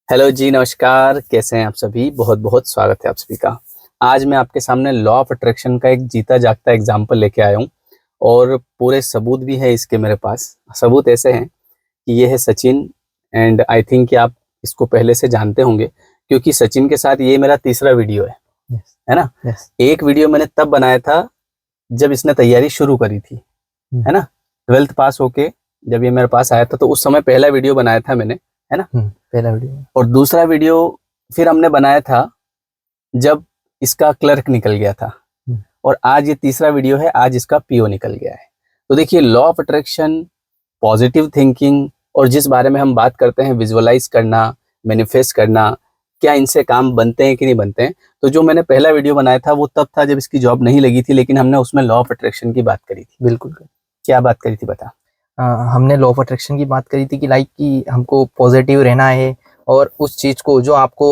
Hello जी, नमस्कार। कैसे हैं आप सभी? बहुत बहुत स्वागत है आप सभी का। आज मैं आपके सामने लॉ ऑफ अट्रैक्शन का एक जीता जागता एग्जाम्पल लेके आया हूँ और पूरे सबूत भी है इसके मेरे पास। सबूत ऐसे हैं कि ये है सचिन, एंड आई थिंक कि आप इसको पहले से जानते होंगे क्योंकि सचिन के साथ ये मेरा तीसरा वीडियो है। है ना? एक वीडियो मैंने तब बनाया था जब इसने तैयारी शुरू करी थी, है ना, 12th पास होके जब ये मेरे पास आया था, तो उस समय पहला वीडियो बनाया था मैंने, है ना, पहला वीडियो। और दूसरा वीडियो फिर हमने बनाया था जब इसका क्लर्क निकल गया था, और आज ये तीसरा वीडियो है, आज इसका पीओ निकल गया है। तो देखिए, law of attraction, positive thinking, और जिस बारे में हम बात करते हैं विजुअलाइज करना, मैनिफेस्ट करना, क्या इनसे काम बनते हैं कि नहीं बनते हैं। तो जो मैंने पहला वीडियो बनाया था वो तब था जब इसकी जॉब नहीं लगी थी, लेकिन हमने उसमें लॉ ऑफ अट्रैक्शन की बात करी थी। बिल्कुल। क्या बात करी थी बता? हमने लॉ ऑफ अट्रैक्शन की बात करी थी कि लाइक कि हमको पॉजिटिव रहना है और उस चीज को जो आपको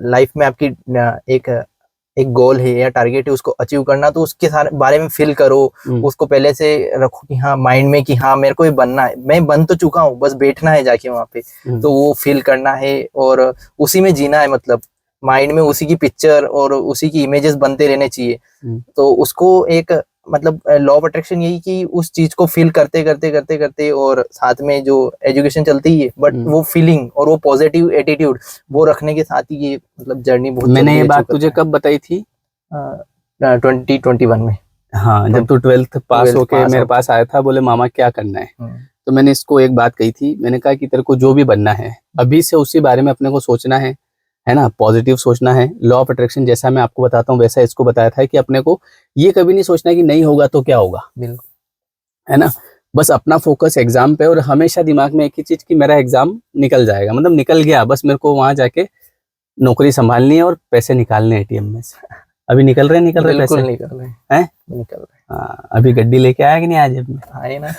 लाइफ में आपकी एक गोल है या टारगेट है उसको अचीव करना, तो उसके बारे में फील करो, उसको पहले से रखो कि हाँ माइंड में कि हाँ मेरे को ये बनना है, मैं बन तो चुका हूँ, बस बैठना है जाके वहाँ पे। तो वो फील करना है और उसी में जीना है, मतलब माइंड में उसी की पिक्चर और उसी की इमेजेस बनते रहने चाहिए। तो उसको एक मतलब लॉ ऑफ अट्रैक्शन यही कि उस चीज को फील करते करते करते करते और साथ में जो एजुकेशन चलती है, बट वो फीलिंग और वो पॉजिटिव एटीट्यूड वो रखने के साथ ही ये मतलब जर्नी बहुत। मैंने ये बात तुझे कब बताई थी? 2021 में। हाँ, जब तू 12th पास होके मेरे पास आया था, बोले मामा क्या करना है, तो मैंने इसको एक बात कही थी। मैंने कहा कि तेरे को जो भी बनना है अभी से उसी बारे में अपने को सोचना है ना, पॉजिटिव सोचना है। लॉ ऑफ अट्रैक्शन जैसा मैं आपको बताता हूँ वैसा इसको बताया था कि अपने को ये कभी नहीं सोचना कि नहीं होगा तो क्या होगा, बिल्कुल, है ना। बस अपना फोकस एग्जाम पे, और हमेशा दिमाग में एक ही चीज कि मेरा एग्जाम निकल जाएगा, मतलब निकल गया, बस मेरे को वहां जाके नौकरी संभालनी है और पैसे निकालने एटीएम में से। अभी निकल रहे पैसे निकल रहे हैं, निकल रहे। हाँ, अभी गड्डी लेके आया कि नहीं आज जेब में? आए ना।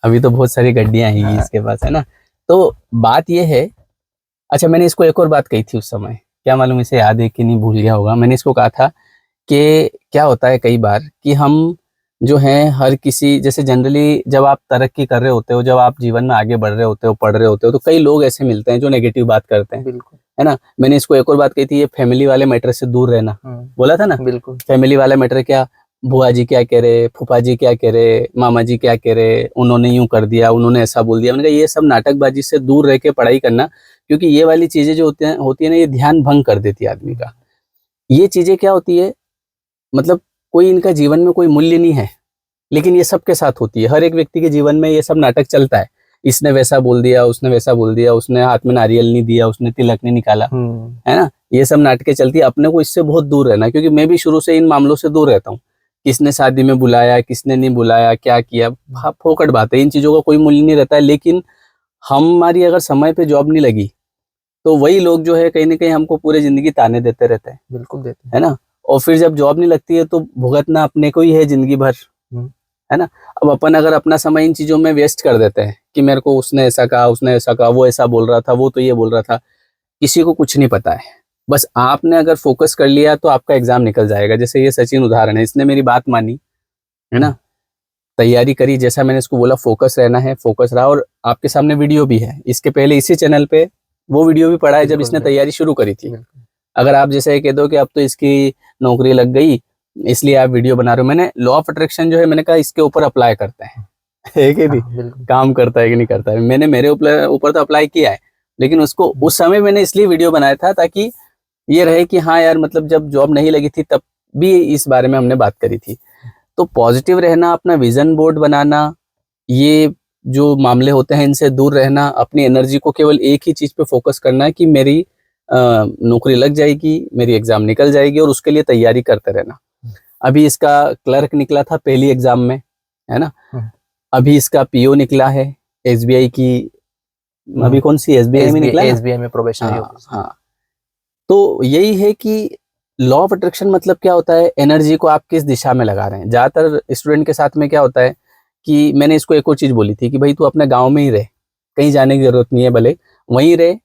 अभी तो बहुत सारी गड्डियां आएंगी इसके पास, है ना। तो बात ये है, अच्छा मैंने इसको एक और बात कही थी उस समय, क्या मालूम इसे याद है कि नहीं, भूल गया होगा। मैंने इसको कहा था कि क्या होता है कई बार कि हम जो हैं हर किसी, जैसे जनरली जब आप तरक्की कर रहे होते हो, जब आप जीवन में आगे बढ़ रहे होते हो, पढ़ रहे होते हो, तो कई लोग ऐसे मिलते हैं जो नेगेटिव बात करते हैं, बिल्कुल, है ना। मैंने इसको एक और बात कही थी, ये फैमिली वाले मैटर से दूर रहना, बोला था ना। बिल्कुल, फैमिली वाले मैटर क्या, बुआ जी क्या कह रहे, फूफा जी क्या कह रहे, मामा जी क्या कह रहे, उन्होंने यूं कर दिया, उन्होंने ऐसा बोल दिया। मैंने कहा ये सब नाटकबाजी से दूर रह के पढ़ाई करना, क्योंकि ये वाली चीजें जो होती है ना, ये ध्यान भंग कर देती है आदमी का। ये चीजें क्या होती है, मतलब कोई इनका जीवन में कोई मूल्य नहीं है, लेकिन ये सबके साथ होती है। हर एक व्यक्ति के जीवन में ये सब नाटक चलता है। इसने वैसा बोल दिया, उसने वैसा बोल दिया, उसने हाथ में नारियल नहीं दिया, उसने तिलक नहीं निकाला, है ना। ये सब नाटकें चलती है। अपने को इससे बहुत दूर रहना, क्योंकि मैं भी शुरू से इन मामलों से दूर रहता हूँ। किसने शादी में बुलाया, किसने नहीं बुलाया, क्या किया, फोकट बात है, इन चीजों का कोई मूल्य नहीं रहता है। लेकिन हमारी अगर समय पे जॉब नहीं लगी तो वही लोग जो है कहीं ना कहीं हमको पूरी जिंदगी ताने देते रहते हैं, बिल्कुल देते हैं, है ना। और फिर जब जॉब नहीं लगती है तो भुगतना अपने को ही है जिंदगी भर, है ना। अब अपन अगर अपना समय इन चीजों में वेस्ट कर देते हैं कि मेरे को उसने ऐसा कहा, उसने ऐसा कहा, वो ऐसा बोल रहा था, वो तो ये बोल रहा था, किसी को कुछ नहीं पता है। बस आपने अगर फोकस कर लिया तो आपका एग्जाम निकल जाएगा। जैसे ये सचिन उदाहरण है, इसने मेरी बात मानी, है ना, तैयारी करी, जैसा मैंने इसको बोला फोकस रहना है, फोकस रहा। और आपके सामने वीडियो भी है, इसके पहले इसी चैनल पे वो वीडियो भी पड़ा है जब इसने तैयारी शुरू करी थी। अगर आप जैसे कह दो कि अब तो इसकी नौकरी लग गई इसलिए आप वीडियो बना रहे हो, मैंने लॉ ऑफ अट्रैक्शन जो है मैंने कहा इसके ऊपर अप्लाई करते हैं, है कि नहीं, काम करता है कि नहीं करता है। मैंने मेरे ऊपर तो अप्लाई किया है, लेकिन उसको उस समय मैंने इसलिए वीडियो बनाया था ताकि ये रहे कि हाँ यार, मतलब जब जॉब नहीं लगी थी तब भी इस बारे में हमने बात करी थी। तो पॉजिटिव रहना, अपना विजन बोर्ड बनाना, ये जो मामले होते हैं इनसे दूर रहना, अपनी एनर्जी को केवल एक ही चीज पे फोकस करना है कि मेरी नौकरी लग जाएगी, मेरी एग्जाम निकल जाएगी, और उसके लिए तैयारी करते रहना। अभी इसका क्लर्क निकला था पहली एग्जाम में, है ना। अभी इसका पीओ निकला है एसबीआई की, अभी कौन सी एसबीआई में निकला, एसबीआई में प्रोबेशनरी ऑफिसर। हाँ। तो यही है कि लॉ ऑफ अट्रैक्शन मतलब क्या होता है, एनर्जी को आप किस दिशा में लगा रहे हैं। ज्यादातर स्टूडेंट के साथ में क्या होता है कि मैंने इसको एक और चीज बोली थी कि भाई तू अपने गांव में ही रहे, कहीं जाने की जरूरत नहीं है, भले वहीं रहे,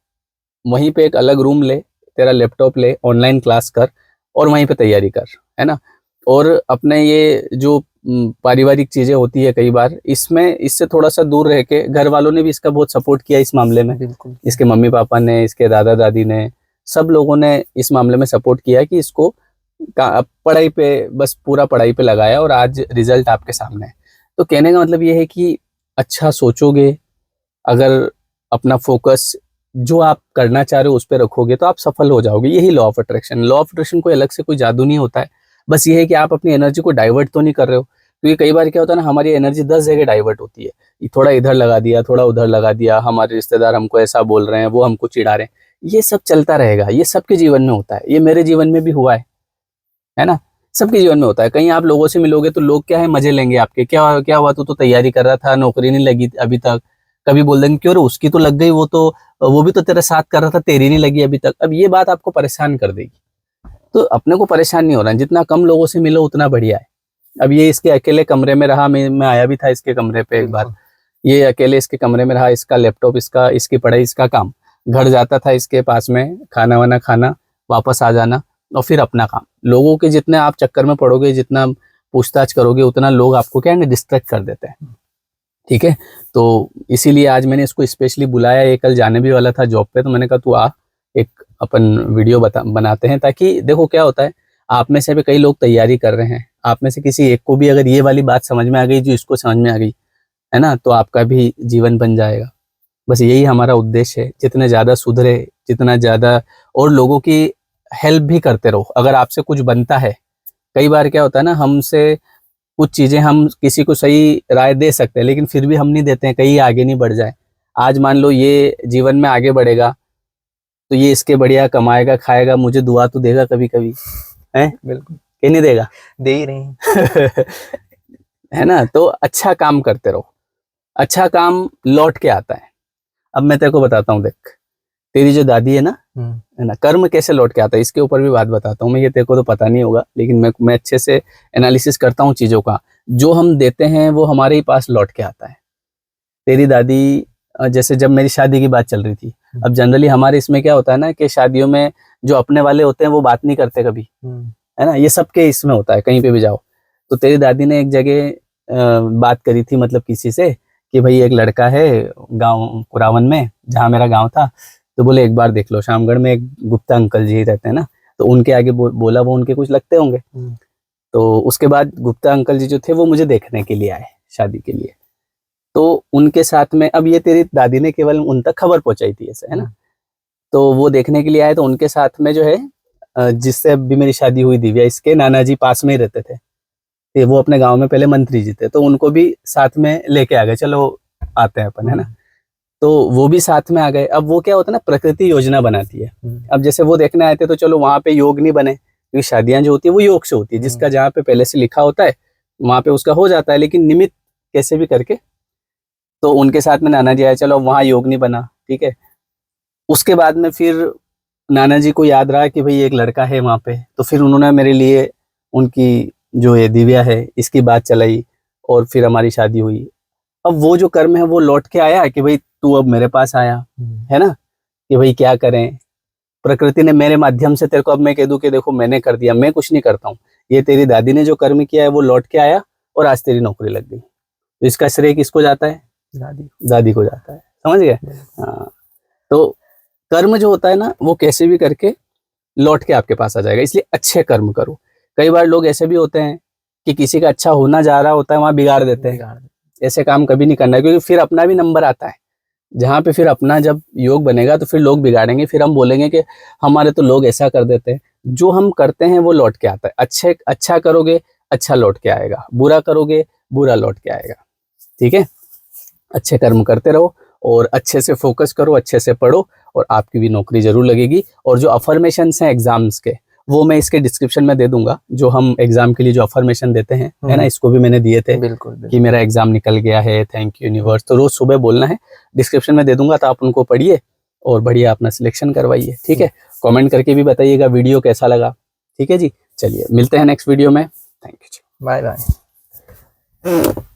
वहीं पे एक अलग रूम ले, तेरा लैपटॉप ले, ऑनलाइन क्लास कर और वहीं पे तैयारी कर, है ना। और अपने ये जो पारिवारिक चीजें होती है कई बार, इसमें इससे थोड़ा सा दूर रह के, घर वालों ने भी इसका बहुत सपोर्ट किया इस मामले में, बिल्कुल इसके मम्मी पापा ने, इसके दादा दादी ने, सब लोगों ने इस मामले में सपोर्ट किया कि इसको पढ़ाई पे, बस पूरा पढ़ाई पे लगाया और आज रिजल्ट आपके सामने है। तो कहने का मतलब ये है कि अच्छा सोचोगे, अगर अपना फोकस जो आप करना चाह रहे हो उस पर रखोगे तो आप सफल हो जाओगे। यही law of attraction. Law of attraction कोई अलग से कोई जादू नहीं होता है, बस ये है कि आप अपनी एनर्जी को डाइवर्ट तो नहीं कर रहे हो। क्योंकि कई बार क्या होता है ना, हमारी एनर्जी 10 जगह डाइवर्ट होती है, थोड़ा इधर लगा दिया, थोड़ा उधर लगा दिया, हमारे रिश्तेदार हमको ऐसा बोल रहे हैं, वो हमको चिढ़ा रहे हैं, ये सब चलता रहेगा। ये सबके जीवन में होता है, ये मेरे जीवन में भी हुआ है ना, सबके जीवन में होता है। कहीं आप लोगों से मिलोगे तो लोग क्या है, मजे लेंगे आपके, क्या क्या हुआ, तू तो तैयारी कर रहा था, नौकरी नहीं लगी अभी तक। कभी बोल देंगे क्यों रे, उसकी तो लग गई, वो भी तो तेरे साथ कर रहा था, तेरी नहीं लगी अभी तक। अब ये बात आपको परेशान कर देगी। तो अपने को परेशान नहीं होना है, जितना कम लोगों से मिलो उतना बढ़िया है। अब ये इसके अकेले कमरे में रहा, मैं आया भी था इसके कमरे पे एक बार, ये अकेले इसके कमरे में रहा, इसका लैपटॉप, इसकी पढ़ाई, इसका काम, घर जाता था इसके पास में, खाना वाना खाना, वापस आ जाना, और फिर अपना काम। लोगों के जितने आप चक्कर में पड़ोगे, जितना पूछताछ करोगे, उतना लोग आपको क्या है, डिस्ट्रैक्ट कर देते हैं। ठीक है, तो इसीलिए आज मैंने इसको स्पेशली बुलाया। ये कल जाने भी वाला था जॉब पे, तो मैंने कहा तू आ, एक अपन वीडियो बनाते हैं, ताकि देखो क्या होता है, आप में से भी कई लोग तैयारी कर रहे हैं, आप में से किसी एक को भी अगर ये वाली बात समझ में आ गई जो इसको समझ में आ गई है ना, तो आपका भी जीवन बन जाएगा। बस यही हमारा उद्देश्य है, जितने ज़्यादा सुधरे, जितना ज़्यादा, और लोगों की हेल्प भी करते रहो। अगर आपसे कुछ बनता है, कई बार क्या होता है ना, हमसे कुछ चीज़ें हम किसी को सही राय दे सकते हैं, लेकिन फिर भी हम नहीं देते हैं, कहीं आगे नहीं बढ़ जाए। आज मान लो ये जीवन में आगे बढ़ेगा तो ये इसके बढ़िया कमाएगा, खाएगा, मुझे दुआ तो देगा कभी कभी, है बिल्कुल, कि नहीं देगा? दे ही रहे हैं। है ना, तो अच्छा काम करते रहो, अच्छा काम लौट के आता है। अब मैं तेरे को बताता हूँ, देख, तेरी जो दादी है ना, कर्म कैसे लौट के आता है, इसके ऊपर भी बात बताता हूँ मैं। ये तेरे को तो पता नहीं होगा, लेकिन मैं अच्छे से एनालिसिस करता हूँ चीज़ों का। जो हम देते हैं वो हमारे ही पास लौट के आता है। तेरी दादी, जैसे जब मेरी शादी की बात चल रही थी, अब जनरली हमारे इसमें क्या होता है ना, कि शादियों में जो अपने वाले होते हैं वो बात नहीं करते कभी, है ना, ये सबके इसमें होता है, कहीं पे भी जाओ। तो तेरी दादी ने एक जगह बात करी थी, मतलब किसी से, कि भाई एक लड़का है गांव कुरावन में, जहाँ मेरा गांव था, तो बोले एक बार देख लो। शामगढ़ में एक गुप्ता अंकल जी रहते हैं ना, तो उनके आगे बोला, वो उनके कुछ लगते होंगे। तो उसके बाद गुप्ता अंकल जी जो थे वो मुझे देखने के लिए आए शादी के लिए। तो उनके साथ में, अब ये तेरी दादी ने केवल उन तक खबर पहुंचाई थी ऐसे, है ना, तो वो देखने के लिए आए। तो उनके साथ में जो है, जिससे अभी मेरी शादी हुई दिव्या, इसके नाना जी पास में ही रहते थे, वो अपने गांव में पहले मंत्री जी थे, तो उनको भी साथ में लेके आ गए, चलो आते हैं अपन, है ना। तो वो भी साथ में आ गए। अब वो क्या होता है ना, प्रकृति योजना बनाती है। अब जैसे वो देखने आए थे, तो चलो वहां पे योग नहीं बने, क्योंकि शादियां जो होती है वो योग से होती है, जिसका जहाँ पे पहले से लिखा होता है वहां पे उसका हो जाता है, लेकिन निमित्त कैसे भी करके, तो उनके साथ में नाना जी आए, चलो वहां योग नहीं बना, ठीक है। उसके बाद में फिर नाना जी को याद रहा कि भाई एक लड़का है वहां पे, तो फिर उन्होंने मेरे लिए, उनकी जो ये दिव्या है इसकी बात चलाई, और फिर हमारी शादी हुई। अब वो जो कर्म है वो लौट के आया कि भाई तू अब मेरे पास आया, है ना, कि भाई क्या करें, प्रकृति ने मेरे माध्यम से तेरे को, अब मैं कह दूं कि देखो मैंने कर दिया, मैं कुछ नहीं करता हूँ, ये तेरी दादी ने जो कर्म किया है वो लौट के आया, और आज तेरी नौकरी लग गई। तो इसका श्रेय किसको जाता है? दादी को जाता है, समझ गए? हाँ, तो कर्म जो होता है ना, वो कैसे भी करके लौट के आपके पास आ जाएगा, इसलिए अच्छे कर्म करो। कई बार लोग ऐसे भी होते हैं कि किसी का अच्छा होना जा रहा होता है, वहां बिगाड़ देते हैं। ऐसे काम कभी नहीं करना है, क्योंकि फिर अपना भी नंबर आता है, जहाँ पे फिर अपना जब योग बनेगा तो फिर लोग बिगाड़ेंगे, फिर हम बोलेंगे कि हमारे तो लोग ऐसा कर देते हैं। जो हम करते हैं वो लौट के आता है। अच्छा करोगे, अच्छा लौट के आएगा, बुरा करोगे, बुरा लौट के आएगा। ठीक है, अच्छे कर्म करते रहो, और अच्छे से फोकस करो, अच्छे से पढ़ो, और आपकी भी नौकरी जरूर लगेगी। और जो अफर्मेशंस हैं एग्जाम्स के, वो मैं इसके डिस्क्रिप्शन में दे दूंगा, जो हम एग्जाम के लिए जो अफर्मेशन देते हैं, है ना, इसको भी मैंने दिए थे। बिल्कुल, कि मेरा एग्जाम निकल गया है, थैंक यू यूनिवर्स, तो रोज सुबह बोलना है। डिस्क्रिप्शन में दे दूंगा, तो आप उनको पढ़िए और बढ़िया अपना सिलेक्शन करवाइए। ठीक है, कमेंट करके भी बताइएगा वीडियो कैसा लगा। ठीक है जी, चलिए मिलते हैं नेक्स्ट वीडियो में। थैंक यू जी, बाय बाय।